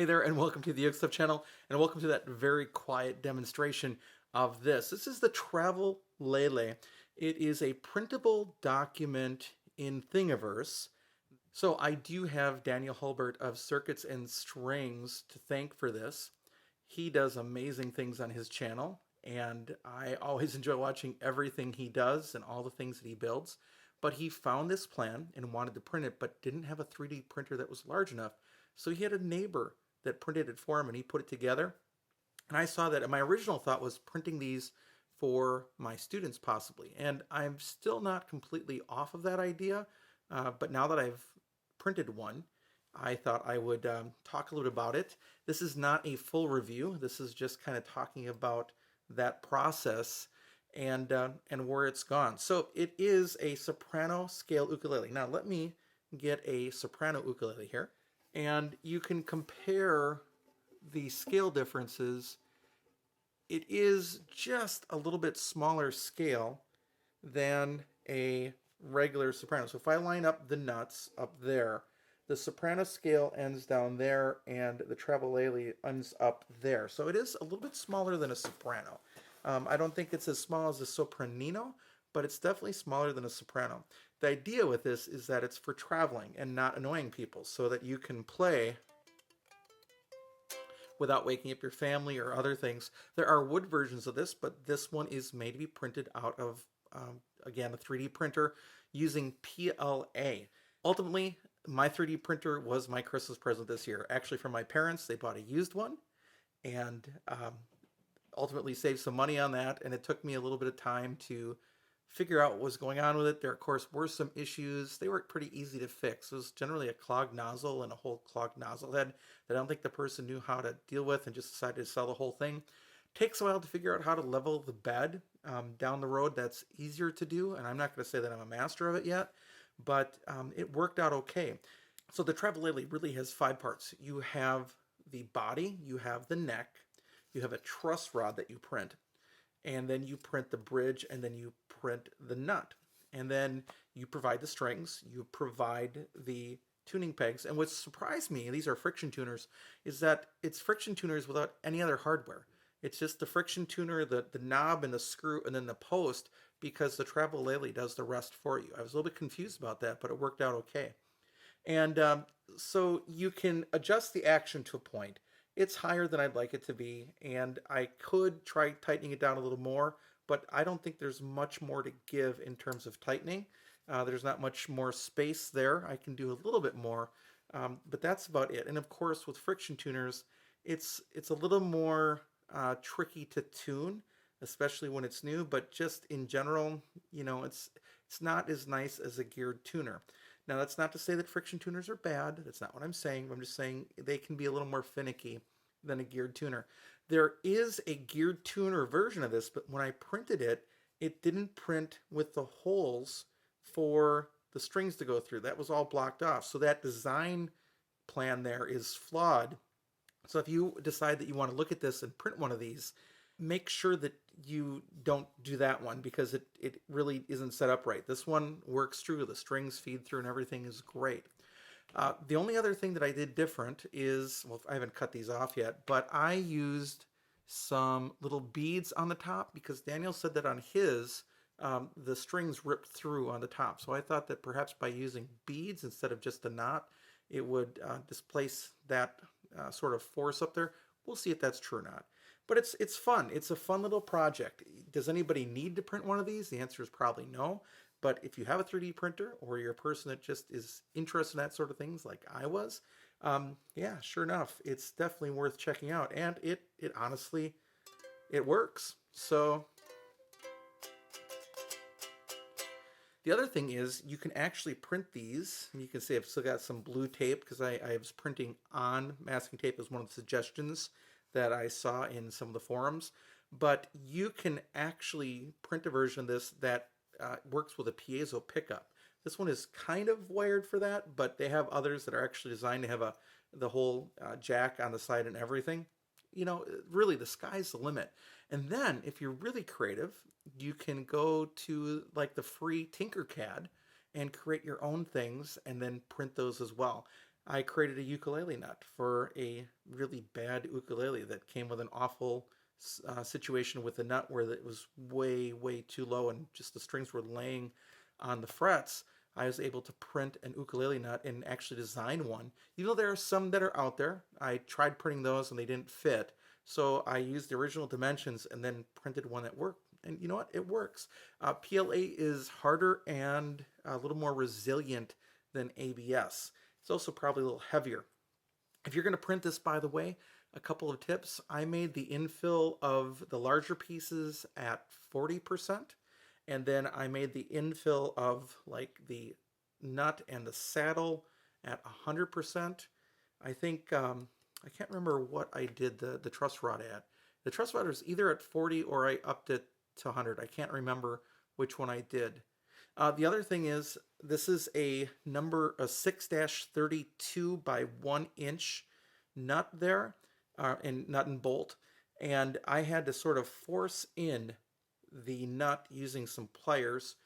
Hey there, and welcome to the ukestuff channel, and welcome to that very quiet demonstration of this. This is the Travel Lele. It is a printable document in Thingiverse. So I do have Daniel Hulbert of Circuits and Strings to thank for this. He does amazing things on his channel, and I always enjoy watching everything he does and all the things that he builds. But he found this plan and wanted to print it, but didn't have a 3D printer that was large enough. So he had a neighbor that printed it for him, and he put it together. And I saw that, and my original thought was printing these for my students possibly. And I'm still not completely off of that idea, but now that I've printed one, I thought I would talk a little bit about it. This is not a full review. This is just kind of talking about that process and where it's gone. So it is a soprano scale ukulele. Now let me get a soprano ukulele here, and you can compare the scale differences. It is just a little bit smaller scale than a regular soprano. So if I line up the nuts up there, the soprano scale ends down there and the treble ends up there. So it is a little bit smaller than a soprano. I don't think it's as small as a sopranino, but it's definitely smaller than a soprano. The idea with this is that it's for traveling and not annoying people, so that you can play without waking up your family or other things. There are wood versions of this, but this one is made to be printed out of, again, a 3D printer using PLA. Ultimately, my 3D printer was my Christmas present this year. Actually, from my parents, they bought a used one, and ultimately saved some money on that. And it took me a little bit of time to figure out what was going on with it. There, of course, were some issues. They were pretty easy to fix. It was generally a clogged nozzle and a whole clogged nozzle head that I don't think the person knew how to deal with and just decided to sell the whole thing. Takes a while to figure out how to level the bed down the road. That's easier to do, and I'm not going to say that I'm a master of it yet, but it worked out okay. So the Travelele really has 5 parts. You have the body, you have the neck, you have a truss rod that you print, and then you print the bridge, and then you print the nut. And then you provide the strings, you provide the tuning pegs. And what surprised me, these are friction tuners, is that it's friction tuners without any other hardware. It's just the friction tuner, the knob and the screw, and then the post, because the Travelele does the rest for you. I was a little bit confused about that, but it worked out okay. And so you can adjust the action to a point. It's higher than I'd like it to be, and I could try tightening it down a little more, but I don't think there's much more to give in terms of tightening. There's not much more space there. I can do a little bit more, but that's about it. And of course, with friction tuners, it's a little more tricky to tune, especially when it's new. But just in general, it's not as nice as a geared tuner. Now, that's not to say that friction tuners are bad. That's not what I'm saying. I'm just saying they can be a little more finicky than a geared tuner. There is a geared tuner version of this, but when I printed it, it didn't print with the holes for the strings to go through. That was all blocked off. So that design plan there is flawed. So if you decide that you want to look at this and print one of these, make sure that you don't do that one, because it really isn't set up right. This one works through, the strings feed through, and everything is great. The only other thing that I did different is, well, I haven't cut these off yet, but I used some little beads on the top, because Daniel said that on his, the strings ripped through on the top. So I thought that perhaps by using beads instead of just a knot, it would displace that sort of force up there. We'll see if that's true or not. But it's fun. It's a fun little project. Does anybody need to print one of these? The answer is probably no. But if you have a 3D printer, or you're a person that just is interested in that sort of things like I was, yeah, sure enough, it's definitely worth checking out. And it honestly, it works. So the other thing is you can actually print these. And you can see I've still got some blue tape, because I was printing on masking tape as one of the suggestions that I saw in some of the forums. But you can actually print a version of this that works with a piezo pickup. This one is kind of wired for that, but they have others that are actually designed to have the whole jack on the side and everything. Really, the sky's the limit. And then, if you're really creative, you can go to like the free Tinkercad and create your own things and then print those as well. I created a ukulele nut for a really bad ukulele that came with an awful situation with the nut where it was way, way too low and just the strings were laying on the frets. I was able to print an ukulele nut and actually design one. You know, there are some that are out there. I tried printing those and they didn't fit. So I used the original dimensions and then printed one that worked. And you know what? It works. PLA is harder and a little more resilient than ABS. It's also probably a little heavier. If you're going to print this, by the way, a couple of tips. I made the infill of the larger pieces at 40%, and then I made the infill of like the nut and the saddle at 100%. I think I can't remember what I did the truss rod at. The truss rod was either at 40 or I upped it to 100. I can't remember which one I did. The other thing is this is a 6-32 by 1 inch nut there, and nut and bolt, and I had to sort of force in the nut using some pliers.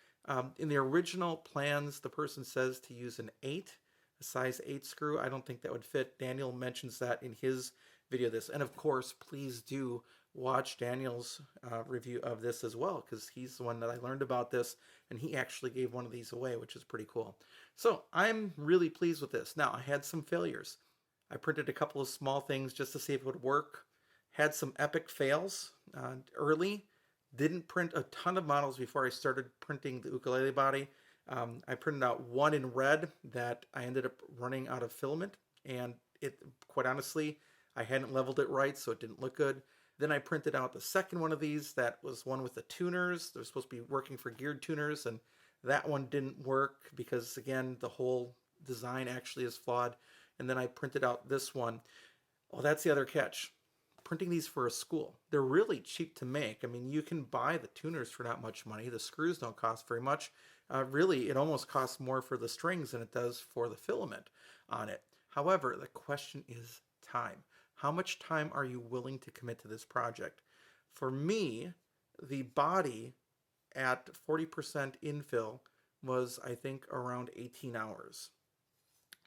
In the original plans, the person says to use an 8, a size 8 screw. I don't think that would fit. Daniel mentions that in his video this. And of course, please do watch Daniel's review of this as well, because he's the one that I learned about this, and he actually gave one of these away, which is pretty cool. So I'm really pleased with this. Now, I had some failures. I printed a couple of small things just to see if it would work. Had some epic fails early. Didn't print a ton of models before I started printing the ukulele body. I printed out one in red that I ended up running out of filament, and it, quite honestly, I hadn't leveled it right, so it didn't look good. Then I printed out the second one of these. That was one with the tuners. They're supposed to be working for geared tuners, and that one didn't work because, again, the whole design actually is flawed. And then I printed out this one. Well, that's the other catch. Printing these for a school. They're really cheap to make. I mean, you can buy the tuners for not much money. The screws don't cost very much. Really, it almost costs more for the strings than it does for the filament on it. However, the question is time. How much time are you willing to commit to this project? For me, the body at 40% infill was, I think, around 18 hours.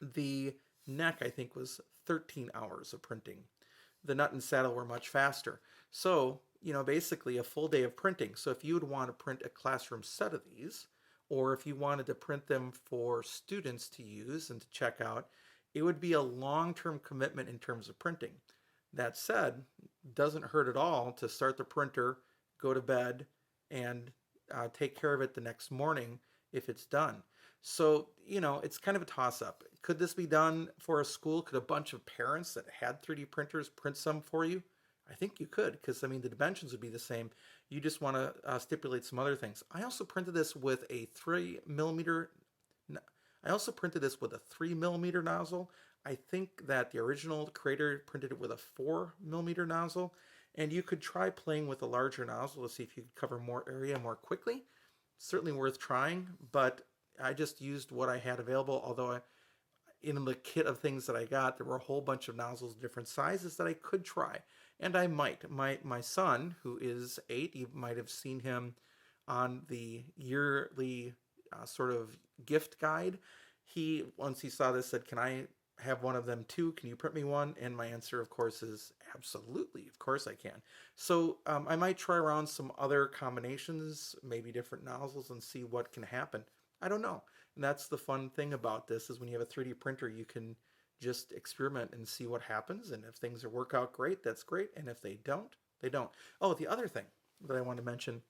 The neck, I think, was 13 hours of printing. The nut and saddle were much faster. So, you know, basically a full day of printing. So if you would want to print a classroom set of these, or if you wanted to print them for students to use and to check out, it would be a long-term commitment in terms of printing. That said, doesn't hurt at all to start the printer, go to bed, and take care of it the next morning if it's done. So, you know, it's kind of a toss-up. Could this be done for a school? Could a bunch of parents that had 3D printers print some for you? I think you could, because, I mean, the dimensions would be the same. You just want to stipulate some other things. I also printed this with a 3mm. I also printed this with a 3mm nozzle. I think that the original creator printed it with a 4mm nozzle, and you could try playing with a larger nozzle to see if you could cover more area more quickly. Certainly worth trying, but I just used what I had available, although in the kit of things that I got, there were a whole bunch of nozzles, different sizes that I could try. And I might. My son, who is 8, you might have seen him on the yearly sort of gift guide. He, once he saw this, said, "Can I have one of them too? Can you print me one?" And my answer, of course, is absolutely. Of course I can. So I might try around some other combinations, maybe different nozzles, and see what can happen. I don't know. And that's the fun thing about this is when you have a 3D printer, you can just experiment and see what happens. And if things work out great, that's great. And if they don't, they don't. Oh, the other thing that I want to mention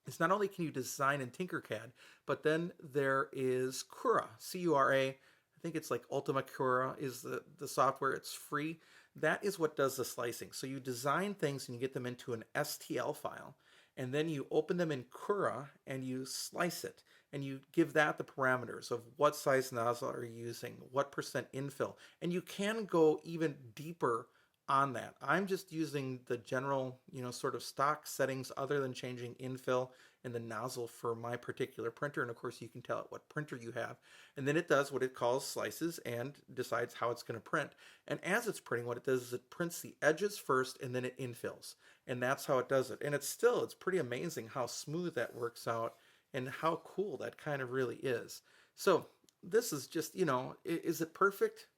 is not only can you design in Tinkercad, but then there is Cura, C-U-R-A. I think it's like Ultima Cura is the software. It's free. That is what does the slicing. So you design things and you get them into an STL file, and then you open them in Cura and you slice it, and you give that the parameters of what size nozzle are you using, what percent infill, and you can go even deeper on that. I'm just using the general, you know, sort of stock settings other than changing infill in the nozzle for my particular printer. And of course you can tell it what printer you have. And then it does what it calls slices and decides how it's going to print. And as it's printing, what it does is it prints the edges first and then it infills. And that's how it does it. And it's pretty amazing how smooth that works out and how cool that kind of really is. So this is just, you know, is it perfect?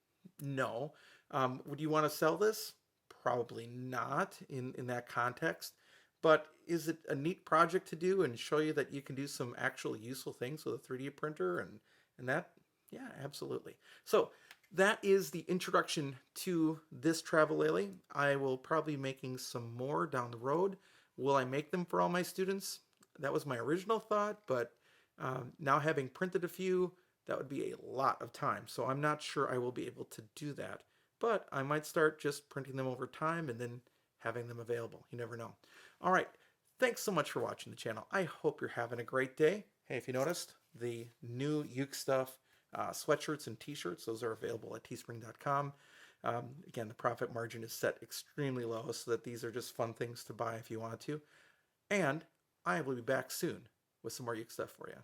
No. Would you want to sell this? Probably not in that context. But is it a neat project to do and show you that you can do some actual useful things with a 3D printer and that? Yeah, absolutely. So that is the introduction to this travelele. I will probably be making some more down the road. Will I make them for all my students? That was my original thought, but now having printed a few, that would be a lot of time. So I'm not sure I will be able to do that. But I might start just printing them over time and then having them available. You never know. All right. Thanks so much for watching the channel. I hope you're having a great day. Hey, if you noticed, the new Uke Stuff sweatshirts and t-shirts, those are available at teespring.com. Again, the profit margin is set extremely low so that these are just fun things to buy if you want to. And I will be back soon with some more Uke stuff for you.